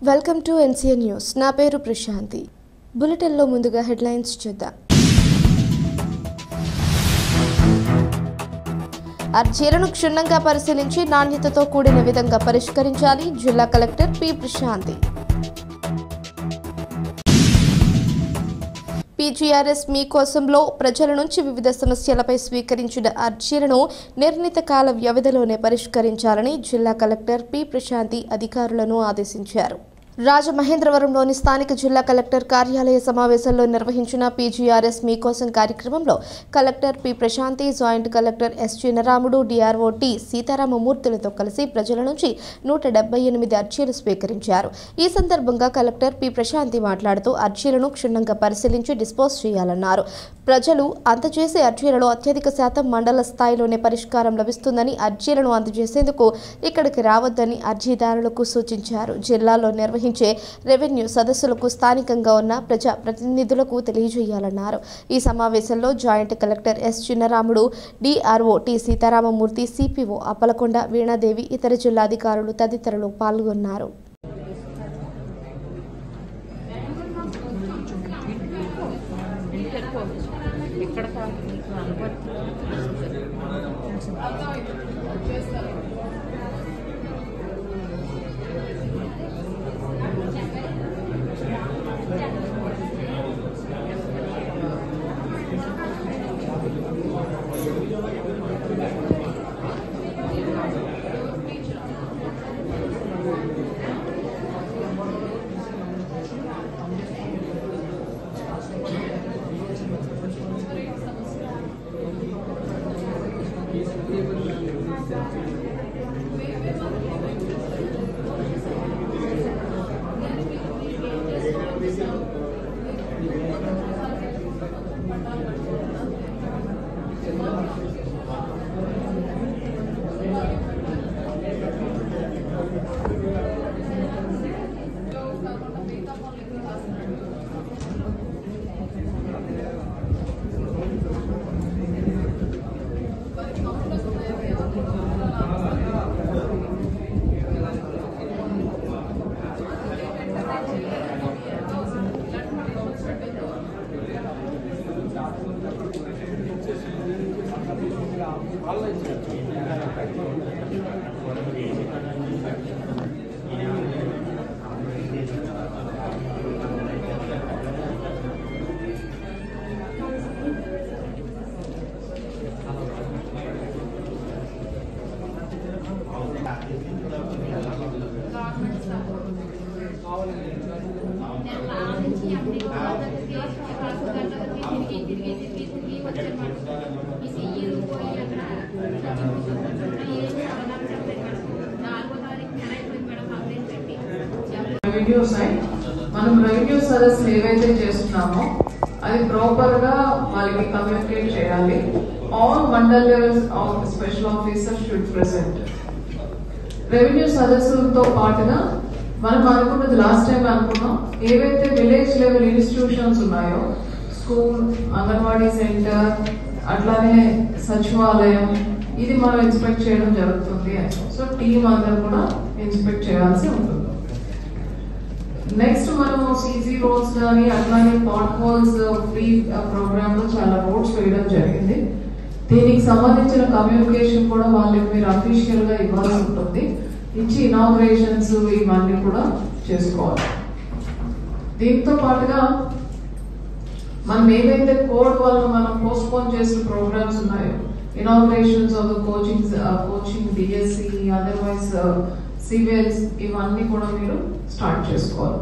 Welcome to NCN news. నా పేరు ప్రశాంతి. బులెటిన్లో ముందుగా హెడ్లైన్స్ చూద్దాం. అర్జీలను క్షుణ్ణంగా పరిశీలించి నాణ్యతతో కూడిన విధంగా పరిష్కరించాలి జిల్లా కలెక్టర్ పి. ప్రశాంతి. పీజీఆర్ఎస్ మీకోసంలో ప్రజల నుంచి వివిధ సమస్యలపై స్వీకరించిన అర్జీలను నిర్ణీత కాల వ్యవధిలోనే పరిష్కరించాలని జిల్లా కలెక్టర్ పి. ప్రశాంతి అధికారులను ఆదేశించారు. రాజమహేంద్రవరంలోని స్థానిక జిల్లా కలెక్టర్ కార్యాలయ సమావేశంలో నిర్వహించిన పీజీఆర్ఎస్ మీకోసం కార్యక్రమంలో collector P. Prashanti, joint collector S. Chinaramudu, DRO T. సీతారామమూర్తులతో కలిసి ప్రజల నుంచి 178 అర్జీలు స్వీకరించారు. ఈ సందర్భంగా కలెక్టర్ పి. ప్రశాంతి మాట్లాడుతూ అర్జీలను క్షుణ్ణంగా పరిశీలించి డిస్పోజ్ చేయాలన్నారు. ప్రజలు అందజేసే అర్జీలలో అత్యధిక శాతం మండల స్థాయిలోనే పరిష్కారం లభిస్తుందని, అర్జీలను అందజేసేందుకు ఇక్కడికి రావద్దని అర్జీదారులకు సూచించారు. జిల్లాలో నిర్వహించే రెవెన్యూ సదస్సులకు స్థానికంగా ఉన్న ప్రజా ప్రతినిధులకు తెలియజేయాలన్నారు. ఈ సమావేశంలో joint collector yes. Chinnaramudu, DRO T. Sitarama Murthy, CPO Appalakonda, Veena Devi, ఇతర జిల్లా అధికారులు తదితరులు పాల్గొన్నారు. రెవెన్యూ సైడ్ మనం రెవెన్యూ సదస్సులు ఏవైతే చేస్తున్నామో అది ప్రాపర్ గా వాళ్ళకి కమ్యూనికేట్ చేయాలి. All mandal levels of special officer should present. Revenue సదస్సులతో పాటుగా మనం అనుకున్నది లాస్ట్ టైం అనుకున్నాం, ఏవైతే విలేజ్ లెవెల్ ఇన్స్టిట్యూషన్స్ ఉన్నాయో స్కూల్, అంగన్వాడీ సెంటర్, అట్లానే సచివాలయం, ఇది మనం ఇన్స్పెక్ట్ చేయడం జరుగుతుంది. సో టీం అందరూ కూడా ఇన్స్పెక్ట్ చేయాల్సి ఉంటుంది. నెక్స్ట్ మనం సీజీ రోడ్స్ కానీ అట్లానే పాట్ హోల్స్ ఫ్రీ ప్రోగ్రామ్ లో చాలా రోడ్స్ వేయడం జరిగింది. దీనికి సంబంధించిన కమ్యూనికేషన్ కూడా వాళ్ళకి మీరు అఫీషియల్ గా ఇవ్వాల్సి ఉంటుంది. ఇచ్చి ఇనాగ్రేషన్స్ ఇవన్నీ కూడా చేసుకోవాలి. దీంతో పాటుగా మనం ఏదైతే కోడ్ వల్ల మనం పోస్ట్పోన్ చేసిన ప్రోగ్రామ్స్ ఉన్నాయో, inaugurations of coaching DSC, otherwise civils, ఇవన్నీ కూడా మీరు స్టార్ట్ చేసుకోవాలి.